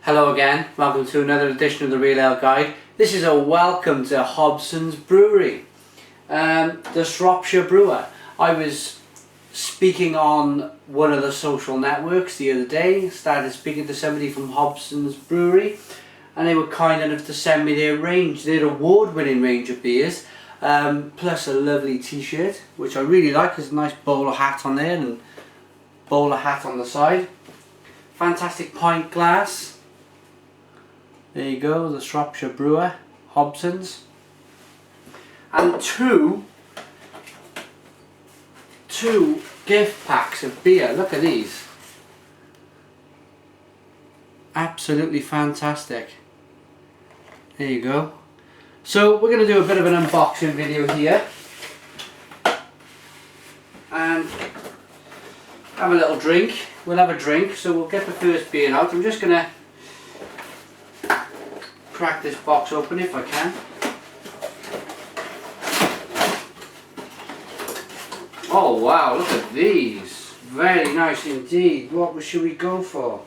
Hello again, welcome to another edition of the Real Ale Guide. This is a welcome to Hobsons Brewery, the Shropshire brewer. I was speaking on one of the social networks the other day, started speaking to somebody from Hobsons Brewery, and they were kind enough to send me their range, their award-winning range of beers, plus a lovely t-shirt, which I really like. There's a nice bowler hat on there and bowler hat on the side. Fantastic pint glass. There you go, the Shropshire brewer, Hobsons. And two gift packs of beer. Look at these. Absolutely fantastic. There you go. So we're going to do a bit of an unboxing video here. And have a little drink. We'll have a drink, so we'll get the first beer out. I'm just going to crack this box open if I can. Oh wow, look at these. Very nice indeed. What should we go for?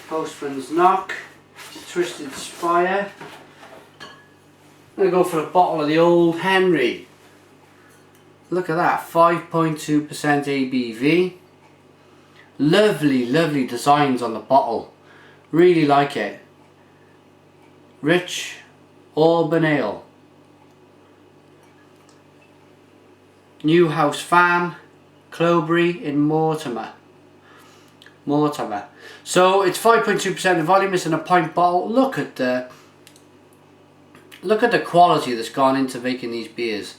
Postman's Knock, Twisted Spire. I'm going to go for a bottle of the Old Henry. Look at that, 5.2% ABV. Lovely, lovely designs on the bottle. Really like it. Rich Auburn Ale. Newhouse Farm, Clowberry in Mortimer. So it's 5.2% of volume. It's in a pint bottle. Look at the quality that's gone into making these beers.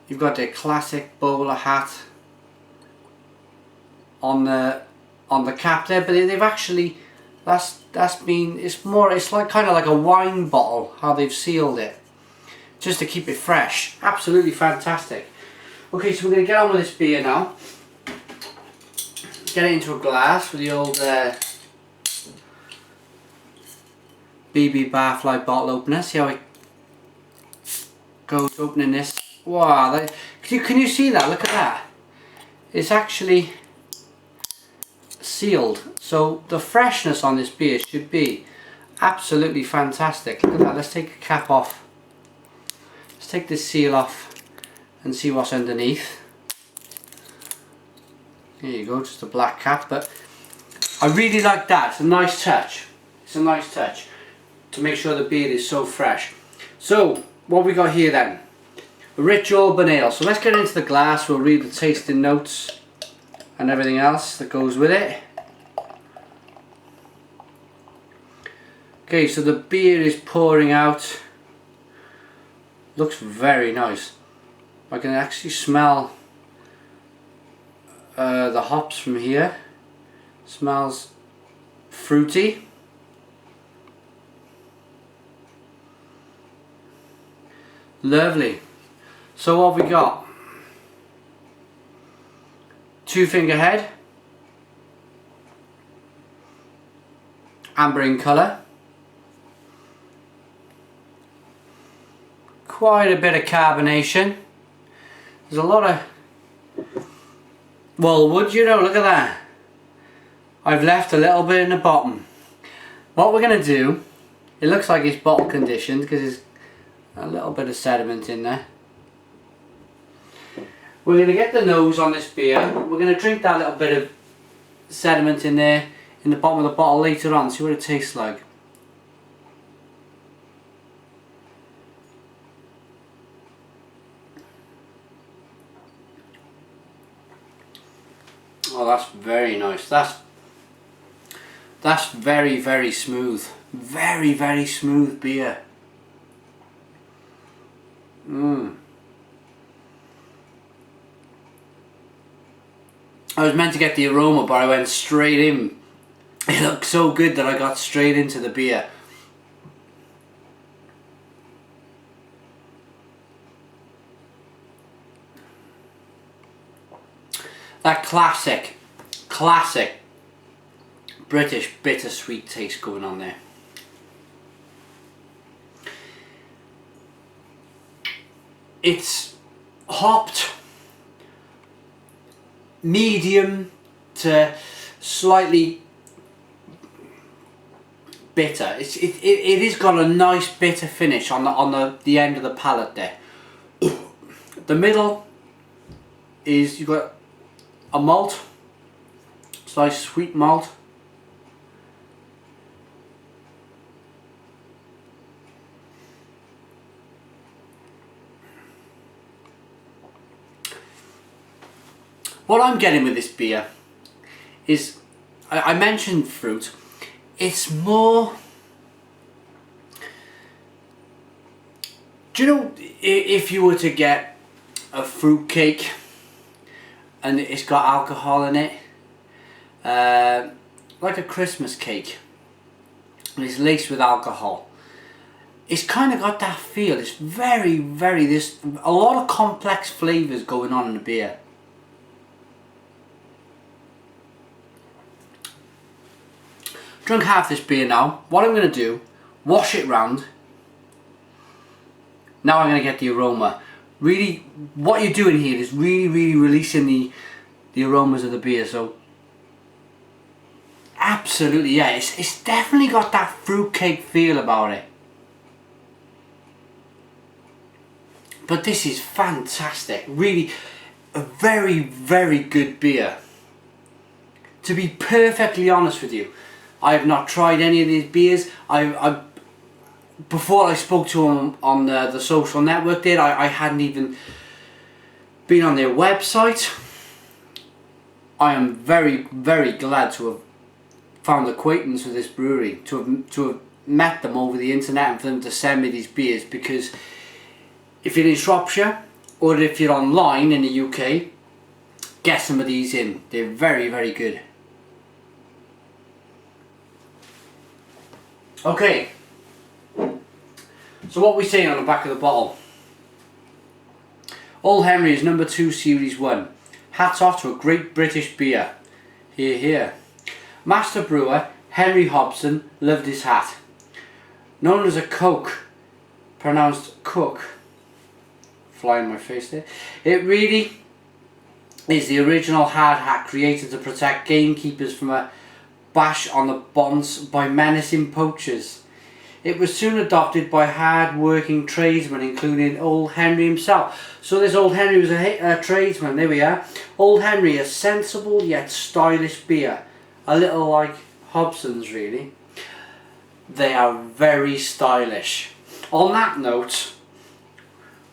You've got the classic bowler hat on the cap there, but they've actually it's like kind of like a wine bottle how they've sealed it, just to keep it fresh. Absolutely fantastic. Okay, so we're going to get on with this beer now. Get it into a glass with the old BB Barfly bottle opener. See how it goes opening this. Wow, can you see that? Look at that. It's actually sealed, so the freshness on this beer should be absolutely fantastic. Look at that. Let's take the cap off. Let's take this seal off and see what's underneath. There you go, just a black cap, but I really like that. It's a nice touch. It's a nice touch to make sure the beer is so fresh. So what we got here then? A Rich Auburn Ale. So let's get into the glass. We'll read the tasting notes and everything else that goes with it. Okay, so the beer is pouring out. Looks very nice. I can actually smell the hops from here. Smells fruity. Lovely. So what have we got? 2 finger head. Amber in colour. Quite a bit of carbonation. There's a lot of Wellwood, you know, look at that. I've left a little bit in the bottom. What we're going to do, it looks like it's bottle conditioned because there's a little bit of sediment in there. We're going to get the nose on this beer. We're going to drink that little bit of sediment in there in the bottom of the bottle later on, see what it tastes like. Oh, that's very nice. That's very, very smooth. Very, very smooth beer. I was meant to get the aroma, but I went straight in. It looked so good that I got straight into the beer. That classic British bittersweet taste going on there. It's hopped, medium to slightly bitter. It has got a nice bitter finish on the end of the palate there. The middle is, you've got a malt, it's nice sweet malt. What I'm getting with this beer is, I mentioned fruit, it's more, do you know, if you were to get a fruit cake and it's got alcohol in it, like a Christmas cake, and it's laced with alcohol, it's kind of got that feel. It's very, there's a lot of complex flavours going on in the beer. Drunk half this beer now. What I'm going to do, wash it round. Now I'm going to get the aroma. Really, what you're doing here is really releasing the aromas of the beer. So, absolutely, yeah, it's definitely got that fruitcake feel about it. But this is fantastic. Really, a very good beer. To be perfectly honest with you, I have not tried any of these beers. Before I spoke to them on the social network I hadn't even been on their website. I am very glad to have found acquaintance with this brewery, to have met them over the internet, and for them to send me these beers, because if you're in Shropshire or if you're online in the UK, get some of these in. They're very good. Okay, so what we saying on the back of the bottle? Old Henry is number 2 Series 1. Hats off to a great British beer. Hear, hear. Master brewer Henry Hobson loved his hat. Known as a Coke, pronounced cook. Fly in my face there. It really is the original hard hat created to protect gamekeepers from a bash on the bonds by menacing poachers. It was soon adopted by hard-working tradesmen, including Old Henry himself. So this Old Henry was a tradesman. There we are. Old Henry, a sensible yet stylish beer, a little like Hobsons, really. They are very stylish. On that note,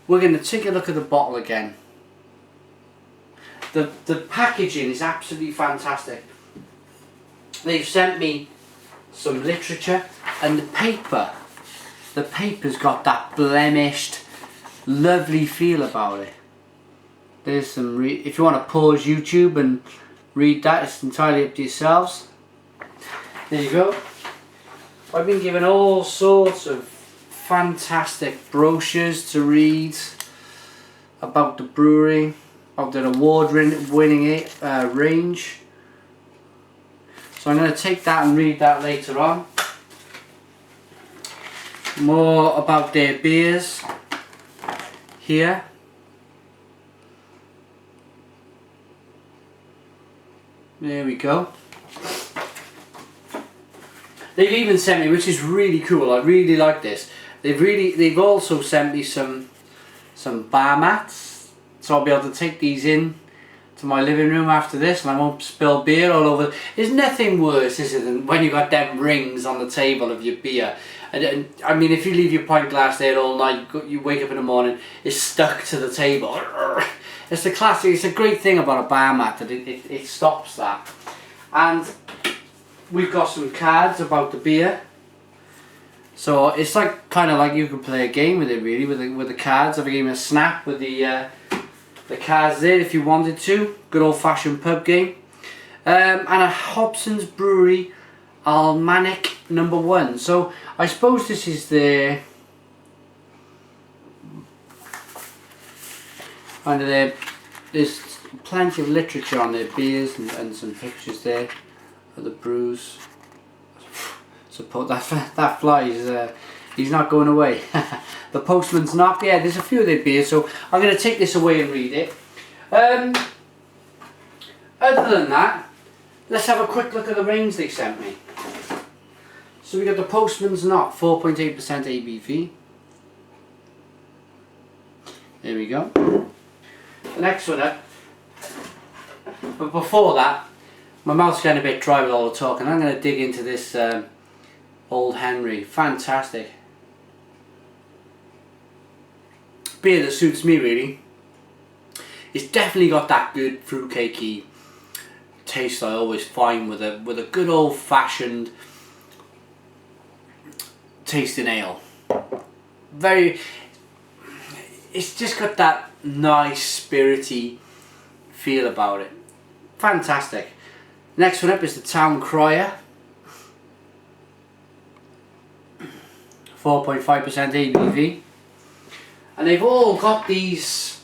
we're going to take a look at the bottle again. The packaging is absolutely fantastic. They've sent me some literature, and the paper's got that blemished, lovely feel about it. There's some, if you want to pause YouTube and read that, it's entirely up to yourselves. There you go. I've been given all sorts of fantastic brochures to read about the brewery, of their award-winning range. So I'm going to take that and read that later on. More about their beers here. There we go. They've even sent me, which is really cool, I really like this. They've also sent me some bar mats, so I'll be able to take these in to my living room after this, and I won't spill beer all over. There's nothing worse, is it, than when you got them rings on the table of your beer. And I mean, if you leave your pint glass there all night, you wake up in the morning, it's stuck to the table. It's the classic. It's a great thing about a bar mat that it stops that. And we've got some cards about the beer. So it's like kind of like you can play a game with it, really, with the cards. Have a game of Snap with the cards there if you wanted to. Good old fashioned pub game. And a Hobsons Brewery Almanac number 1. So I suppose this is the kind of there's plenty of literature on their beers and some pictures there of the brews. Suppose that fly is he's not going away. The postman's knocked. Yeah, there's a few of their beers, so I'm going to take this away and read it. Other than that, let's have a quick look at the range they sent me. So we got the Postman's Knock, 4.8% ABV. There we go. The next one up. But before that, my mouth's getting a bit dry with all the talk, and I'm going to dig into this Old Henry. Fantastic. Beer that suits me really. It's definitely got that good fruitcakey taste I always find with a good old fashioned tasting ale. It's just got that nice spirity feel about it. Fantastic. Next one up is the Town Crier, 4.5% ABV, and they've all got these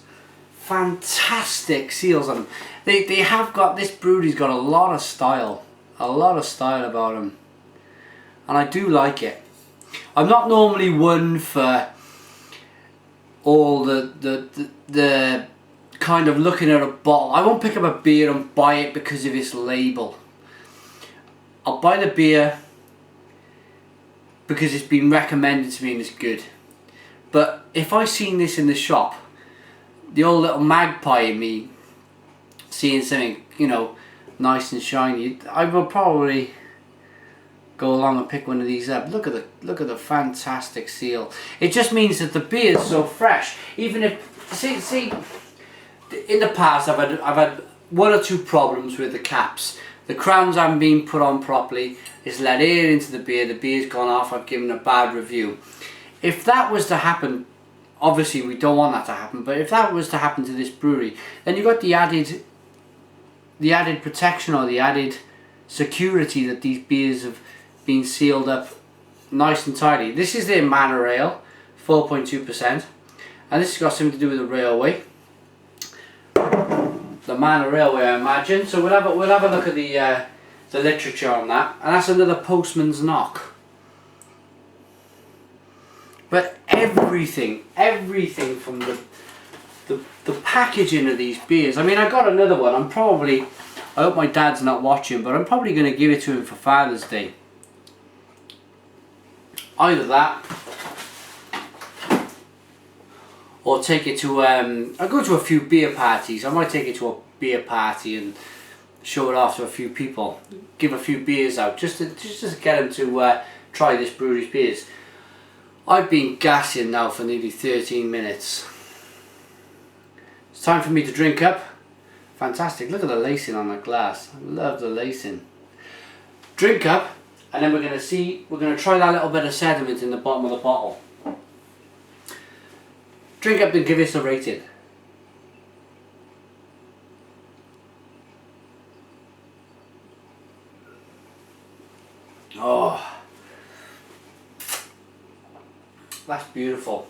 fantastic seals on them. They have got, this brewery's got a lot of style about them, and I do like it. I'm not normally one for all the kind of looking at a bottle. I won't pick up a beer and buy it because of its label. I'll buy the beer because it's been recommended to me and it's good. But if I seen this in the shop, the old little magpie in me seeing something, you know, nice and shiny, I will probably go along and pick one of these up. Look at the fantastic seal. It just means that the beer is so fresh. Even if see in the past I've had one or two problems with the caps. The crowns haven't been put on properly. It's let air into the beer's gone off, I've given a bad review. If that was to happen, obviously we don't want that to happen, but if that was to happen to this brewery, then you've got the added protection or the added security that these beers have been sealed up nice and tidy. This is their Manor Ale, 4.2%, and this has got something to do with the railway. The Manor Railway, I imagine. So we'll have a look at the literature on that, and that's another Postman's Knock. But everything from the packaging of these beers. I mean, I got another one. I hope my dad's not watching, but I'm probably going to give it to him for Father's Day. Either that, or take it to I go to a few beer parties. I might take it to a beer party and show it off to a few people, give a few beers out, just to get them to try this brewery's beers. I've been gassing now for nearly 13 minutes. It's time for me to drink up. Fantastic, look at the lacing on that glass. I love the lacing. Drink up, and then we're going to try that little bit of sediment in the bottom of the bottle. Drink up and give us a rating. Oh, that's beautiful.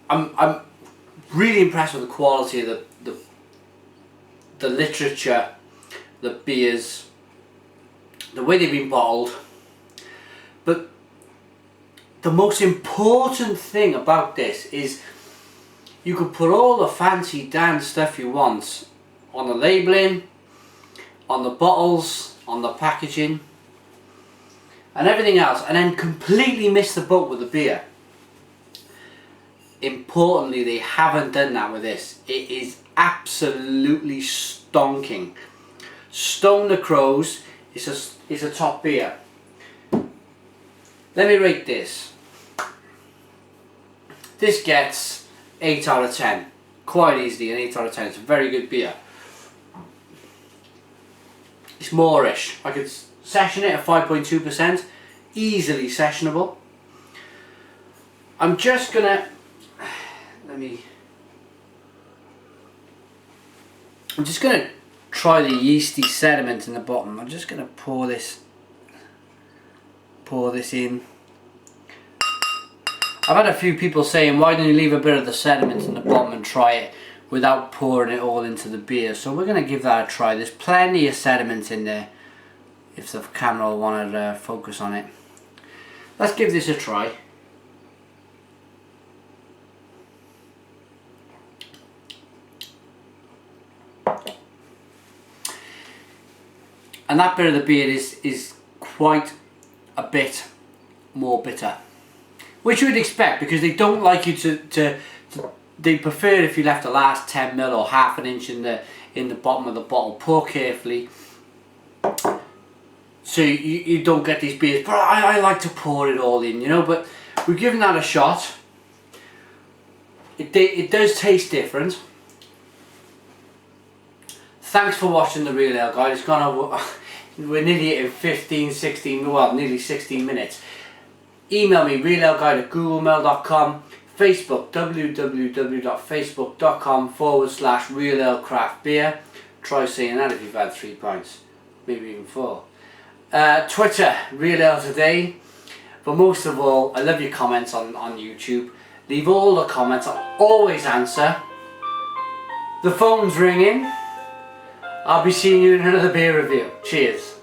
I'm really impressed with the quality of the literature, the beers, the way they've been bottled. But the most important thing about this is you can put all the fancy dance stuff you want on the labelling, on the bottles, on the packaging and everything else, and then completely miss the boat with the beer. Importantly, they haven't done that with this. It is absolutely stonking. Stone the Crows is a top beer. Let me rate this. This gets 8 out of 10. Quite easily an 8 out of 10. It's a very good beer. It's moreish. I could session it at 5.2%. Easily sessionable. I'm just gonna try the yeasty sediment in the bottom. I'm just gonna pour this in. I've had a few people saying, why don't you leave a bit of the sediment in the bottom and try it without pouring it all into the beer? So we're going to give that a try. There's plenty of sediment in there if the camera wanted to focus on it. Let's give this a try. And that bit of the beer is quite a bit more bitter, which you would expect, because they don't like you to they prefer it if you left the last 10ml or half an inch in the bottom of the bottle. Pour carefully, so you don't get these beers. But I like to pour it all in, you know. But we're giving that a shot. It does taste different. Thanks for watching the Real Ale Guide. It's gone over. We're nearly at 15, 16, well, nearly 16 minutes. Email me, realaleguide@googlemail.com. Facebook, www.facebook.com/Real Ale Craft Beer. Try saying that if you've had 3 pints, maybe even 4. Twitter, Real Ale Today. But most of all, I love your comments on YouTube. Leave all the comments, I'll always answer. The phone's ringing. I'll be seeing you in another beer review. Cheers.